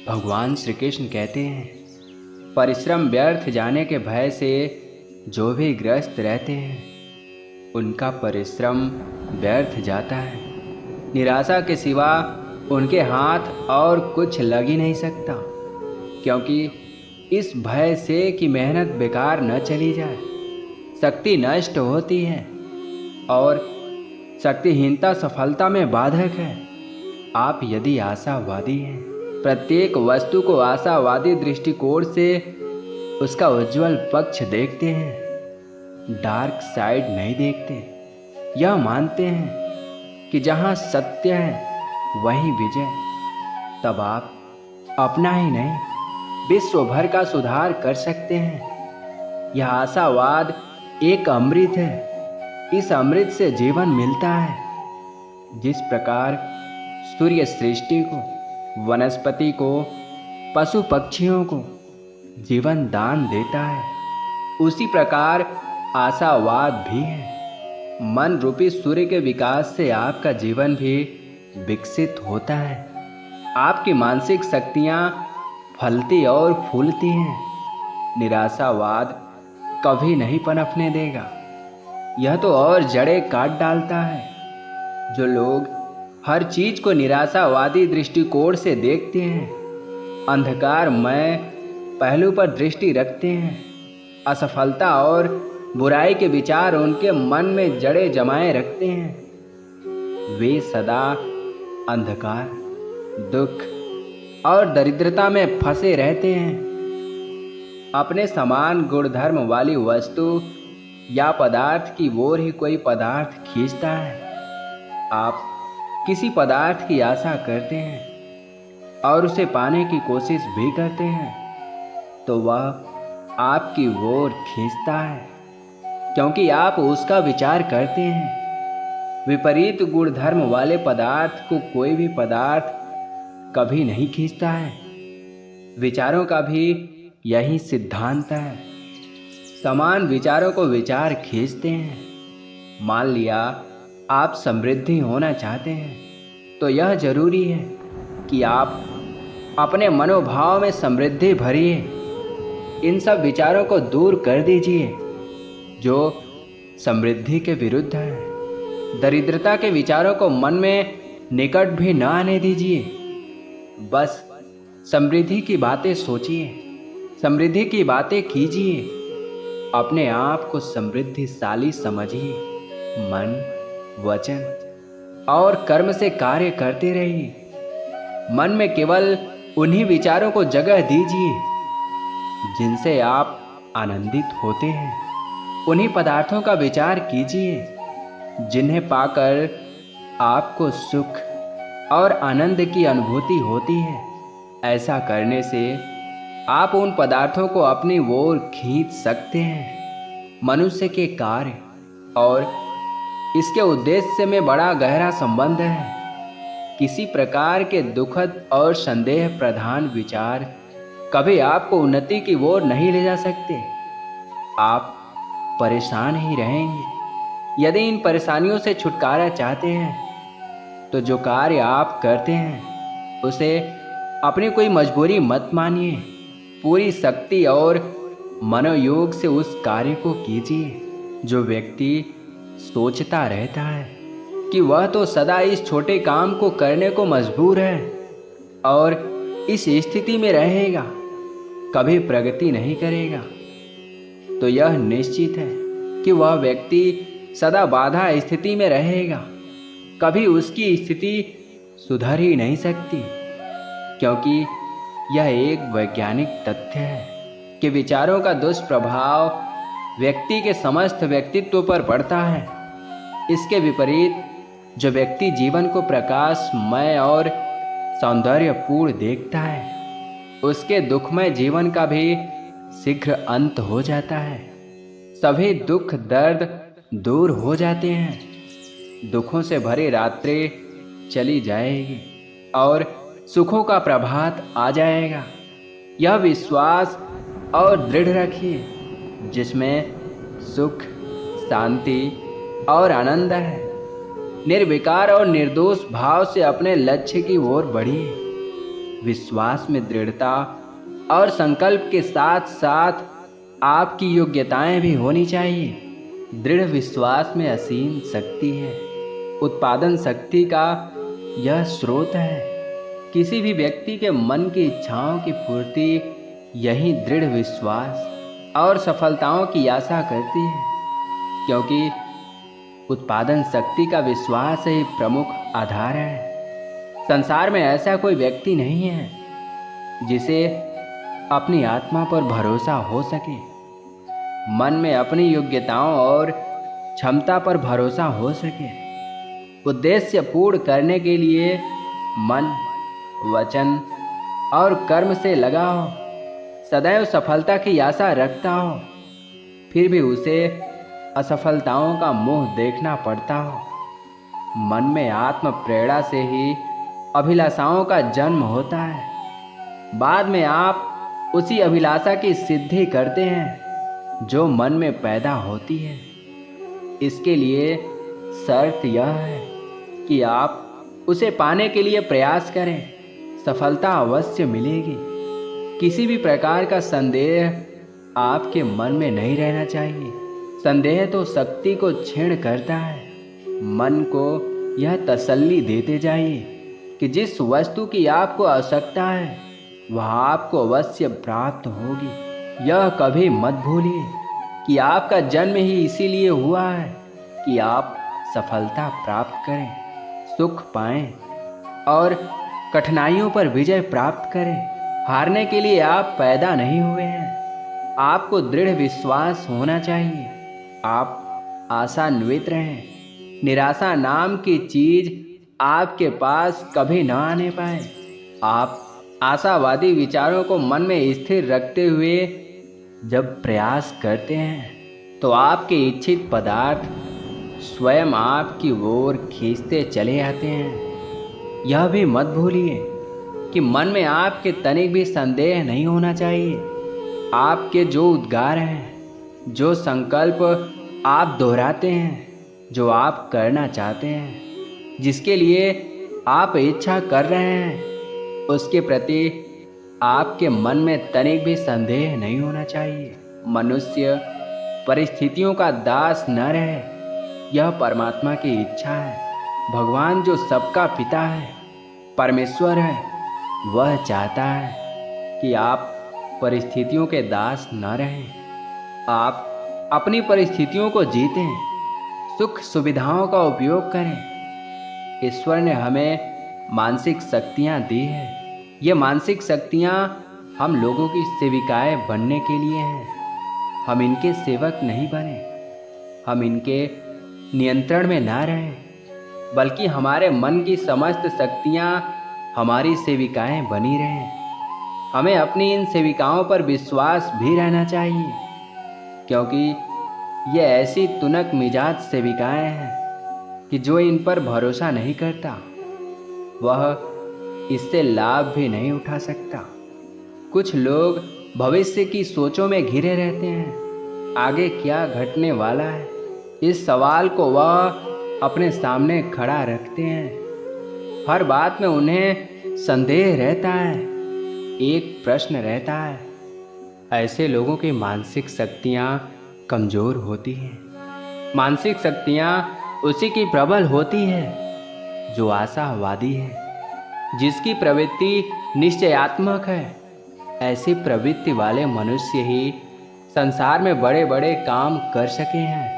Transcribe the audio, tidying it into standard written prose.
भगवान श्री कृष्ण कहते हैं, परिश्रम व्यर्थ जाने के भय से जो भी ग्रस्त रहते हैं उनका परिश्रम व्यर्थ जाता है। निराशा के सिवा उनके हाथ और कुछ लग ही नहीं सकता, क्योंकि इस भय से कि मेहनत बेकार न चली जाए, शक्ति नष्ट होती है और शक्तिहीनता सफलता में बाधक है। आप यदि आशावादी हैं, प्रत्येक वस्तु को आशावादी दृष्टिकोण से उसका उज्जवल पक्ष देखते हैं, डार्क साइड नहीं देखते, यह मानते हैं कि जहाँ सत्य है वहीं विजय, तब आप अपना ही नहीं विश्व भर का सुधार कर सकते हैं। यह आशावाद एक अमृत है। इस अमृत से जीवन मिलता है। जिस प्रकार सूर्य सृष्टि को, वनस्पति को, पशु पक्षियों को जीवन दान देता है, उसी प्रकार आशावाद भी है। मन रूपी सूर्य के विकास से आपका जीवन भी विकसित होता है। आपकी मानसिक शक्तियाँ फलती और फूलती हैं। निराशावाद कभी नहीं पनपने देगा, यह तो और जड़ें काट डालता है। जो लोग हर चीज को निराशावादी दृष्टिकोण से देखते हैं, अंधकारमय पहलू पर दृष्टि रखते हैं, असफलता और बुराई के विचार उनके मन में जड़ें जमाए रखते हैं, वे सदा अंधकार, दुख और दरिद्रता में फंसे रहते हैं। अपने समान गुणधर्म वाली वस्तु या पदार्थ की ओर ही कोई पदार्थ खींचता है। आप किसी पदार्थ की आशा करते हैं और उसे पाने की कोशिश भी करते हैं, तो वह आपकी ओर खींचता है, क्योंकि आप उसका विचार करते हैं। विपरीत गुणधर्म वाले पदार्थ को कोई भी पदार्थ कभी नहीं खींचता है। विचारों का भी यही सिद्धांत है। समान विचारों को विचार खींचते हैं। मान लिया आप समृद्धि होना चाहते हैं, तो यह जरूरी है कि आप अपने मनोभाव में समृद्धि भरिए। इन सब विचारों को दूर कर दीजिए जो समृद्धि के विरुद्ध है। दरिद्रता के विचारों को मन में निकट भी न आने दीजिए। बस समृद्धि की बातें सोचिए, समृद्धि की बातें कीजिए। अपने आप को समृद्धिशाली समझिए। मन, वचन और कर्म से कार्य करते रहिए। मन में केवल उन्हीं विचारों को जगह दीजिए जिनसे आप आनंदित होते हैं। उन्हीं पदार्थों का विचार कीजिए जिन्हें पाकर आपको सुख और आनंद की अनुभूति होती है। ऐसा करने से आप उन पदार्थों को अपनी ओर खींच सकते हैं। मनुष्य के कार्य और इसके उद्देश्य में बड़ा गहरा संबंध है। किसी प्रकार के दुखद और संदेह प्रधान विचार कभी आपको उन्नति की ओर नहीं ले जा सकते। आप परेशान ही रहेंगे। यदि इन परेशानियों से छुटकारा चाहते हैं, तो जो कार्य आप करते हैं उसे अपनी कोई मजबूरी मत मानिए। पूरी शक्ति और मनोयोग से उस कार्य को कीजिए। जो व्यक्ति सोचता रहता है कि वह तो सदा इस छोटे काम को करने को मजबूर है और इस स्थिति में रहेगा, कभी प्रगति नहीं करेगा, तो यह निश्चित है कि वह व्यक्ति सदा बाधा स्थिति में रहेगा। कभी उसकी स्थिति सुधर ही नहीं सकती, क्योंकि यह एक वैज्ञानिक तथ्य है कि विचारों का दुष्प्रभाव व्यक्ति के समस्त व्यक्तित्व पर पड़ता है। इसके विपरीत जो व्यक्ति जीवन को प्रकाशमय और सौंदर्यपूर्ण देखता है, उसके दुखमय जीवन का भी शीघ्र अंत हो जाता है। सभी दुख दर्द दूर हो जाते हैं। दुखों से भरी रात्रि चली जाएगी और सुखों का प्रभात आ जाएगा। यह विश्वास और दृढ़ रखिए, जिसमें सुख, शांति और आनंद है। निर्विकार और निर्दोष भाव से अपने लक्ष्य की ओर बढ़िए। विश्वास में दृढ़ता और संकल्प के साथ साथ आपकी योग्यताएं भी होनी चाहिए। दृढ़ विश्वास में असीम शक्ति है। उत्पादन शक्ति का यह स्रोत है। किसी भी व्यक्ति के मन की इच्छाओं की पूर्ति यही दृढ़ विश्वास और सफलताओं की आशा करती है, क्योंकि उत्पादन शक्ति का विश्वास ही प्रमुख आधार है। संसार में ऐसा कोई व्यक्ति नहीं है जिसे अपनी आत्मा पर भरोसा हो सके। मन में अपनी योग्यताओं और क्षमता पर भरोसा हो सके। उद्देश्य पूर्ण करने के लिए मन, वचन और कर्म से लगा हो, सदैव सफलता की आशा रखता हो, फिर भी उसे असफलताओं का मुंह देखना पड़ता हो। मन में आत्म प्रेरणा से ही अभिलाषाओं का जन्म होता है। बाद में आप उसी अभिलाषा की सिद्धि करते हैं जो मन में पैदा होती है। इसके लिए शर्त यह है कि आप उसे पाने के लिए प्रयास करें। सफलता अवश्य मिलेगी। किसी भी प्रकार का संदेह आपके मन में नहीं रहना चाहिए। संदेह तो शक्ति को क्षीण करता है। मन को यह तसल्ली देते जाइए कि जिस वस्तु की आपको आवश्यकता है वह आपको अवश्य प्राप्त होगी। यह कभी मत भूलिए कि आपका जन्म ही इसीलिए हुआ है कि आप सफलता प्राप्त करें, सुख पाएं और कठिनाइयों पर विजय प्राप्त करें। हारने के लिए आप पैदा नहीं हुए हैं। आपको दृढ़ विश्वास होना चाहिए। आप आशान्वित रहें। निराशा नाम की चीज आपके पास कभी न आने पाए। आप आशावादी विचारों को मन में स्थिर रखते हुए जब प्रयास करते हैं तो आपके इच्छित पदार्थ स्वयं आपकी ओर खींचते चले आते हैं। यह भी मत भूलिए कि मन में आपके तनिक भी संदेह नहीं होना चाहिए। आपके जो उद्गार हैं, जो संकल्प आप दोहराते हैं, जो आप करना चाहते हैं, जिसके लिए आप इच्छा कर रहे हैं, उसके प्रति आपके मन में तनिक भी संदेह नहीं होना चाहिए। मनुष्य परिस्थितियों का दास न रहे, यह परमात्मा की इच्छा है। भगवान जो सबका पिता है, परमेश्वर है, वह चाहता है कि आप परिस्थितियों के दास न रहें। आप अपनी परिस्थितियों को जीतें, सुख सुविधाओं का उपयोग करें। ईश्वर ने हमें मानसिक शक्तियाँ दी हैं। ये मानसिक शक्तियाँ हम लोगों की सेविकाएं बनने के लिए हैं। हम इनके सेवक नहीं बने, हम इनके नियंत्रण में ना रहें, बल्कि हमारे मन की समस्त शक्तियाँ हमारी सेविकाएं बनी रहें। हमें अपनी इन सेविकाओं पर विश्वास भी रहना चाहिए, क्योंकि ये ऐसी तुनक मिजाज सेविकाएं हैं कि जो इन पर भरोसा नहीं करता वह इससे लाभ भी नहीं उठा सकता। कुछ लोग भविष्य की सोचों में घिरे रहते हैं। आगे क्या घटने वाला है, इस सवाल को वह अपने सामने खड़ा रखते हैं। हर बात में उन्हें संदेह रहता है, एक प्रश्न रहता है। ऐसे लोगों की मानसिक शक्तियाँ कमज़ोर होती हैं। मानसिक शक्तियाँ उसी की प्रबल होती है जो आशावादी है, जिसकी प्रवृत्ति निश्चयात्मक है। ऐसी प्रवृत्ति वाले मनुष्य ही संसार में बड़े बड़े काम कर सके हैं।